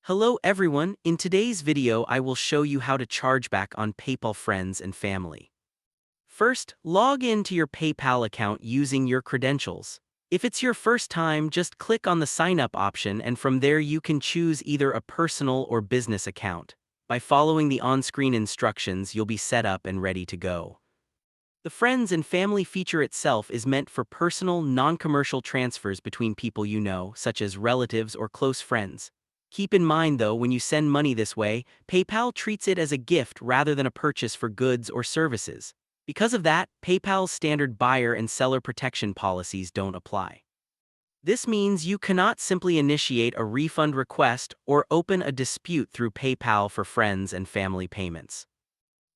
Hello everyone, in today's video I will show you how to charge back on PayPal friends and family. First, log in to your PayPal account using your credentials. If it's your first time, just click on the sign up option and from there you can choose either a personal or business account. By following the on-screen instructions, you'll be set up and ready to go. The friends and family feature itself is meant for personal, non-commercial transfers between people you know, such as relatives or close friends. Keep in mind though, when you send money this way, PayPal treats it as a gift rather than a purchase for goods or services. Because of that, PayPal's standard buyer and seller protection policies don't apply. This means you cannot simply initiate a refund request or open a dispute through PayPal for friends and family payments.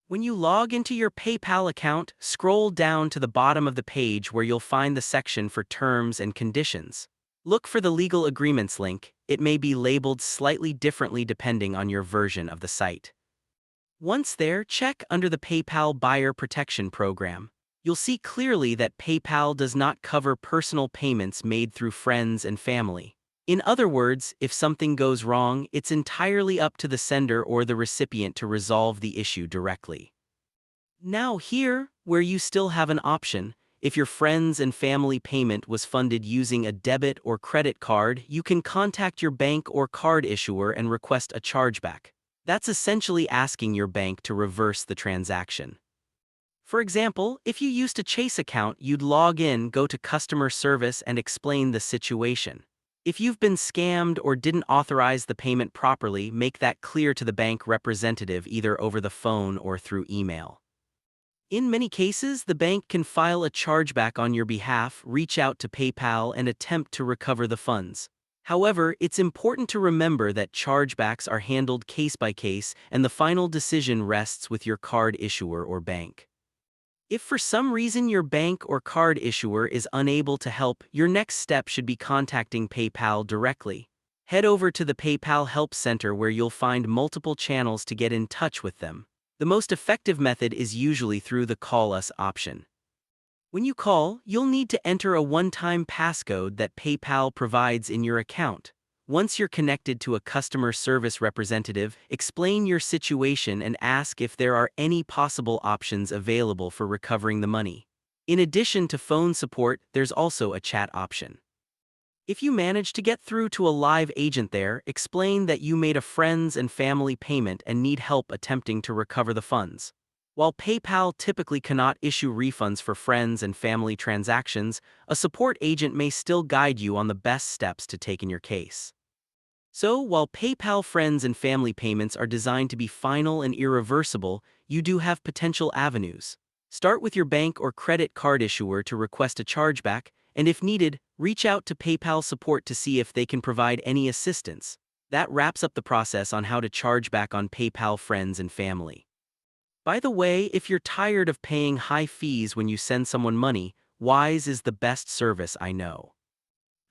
When you log into your PayPal account, scroll down to the bottom of the page where you'll find the section for terms and conditions. Look for the legal agreements link. It may be labeled slightly differently depending on your version of the site. Once there, check under the PayPal Buyer Protection Program. You'll see clearly that PayPal does not cover personal payments made through friends and family. In other words, if something goes wrong, it's entirely up to the sender or the recipient to resolve the issue directly. Now here, where you still have an option, if your friends and family payment was funded using a debit or credit card, you can contact your bank or card issuer and request a chargeback. That's essentially asking your bank to reverse the transaction. For example, if you used a Chase account, you'd log in, go to customer service and explain the situation. If you've been scammed or didn't authorize the payment properly, make that clear to the bank representative either over the phone or through email. In many cases, the bank can file a chargeback on your behalf, reach out to PayPal, and attempt to recover the funds. However, it's important to remember that chargebacks are handled case by case and the final decision rests with your card issuer or bank. If for some reason your bank or card issuer is unable to help, your next step should be contacting PayPal directly. Head over to the PayPal Help Center where you'll find multiple channels to get in touch with them. The most effective method is usually through the Call Us option. When you call, you'll need to enter a one-time passcode that PayPal provides in your account. Once you're connected to a customer service representative, explain your situation and ask if there are any possible options available for recovering the money. In addition to phone support, there's also a chat option. If you manage to get through to a live agent there, explain that you made a friends and family payment and need help attempting to recover the funds. While PayPal typically cannot issue refunds for friends and family transactions, a support agent may still guide you on the best steps to take in your case. So, while PayPal friends and family payments are designed to be final and irreversible, you do have potential avenues. Start with your bank or credit card issuer to request a chargeback, and if needed, reach out to PayPal support to see if they can provide any assistance. That wraps up the process on how to charge back on PayPal friends and family. By the way, if you're tired of paying high fees when you send someone money, Wise is the best service I know.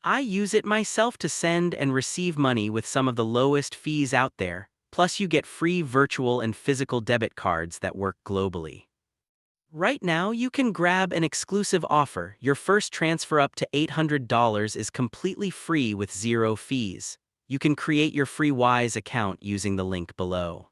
I use it myself to send and receive money with some of the lowest fees out there, plus you get free virtual and physical debit cards that work globally. Right now, you can grab an exclusive offer. Your first transfer up to $800 is completely free with zero fees. You can create your free Wise account using the link below.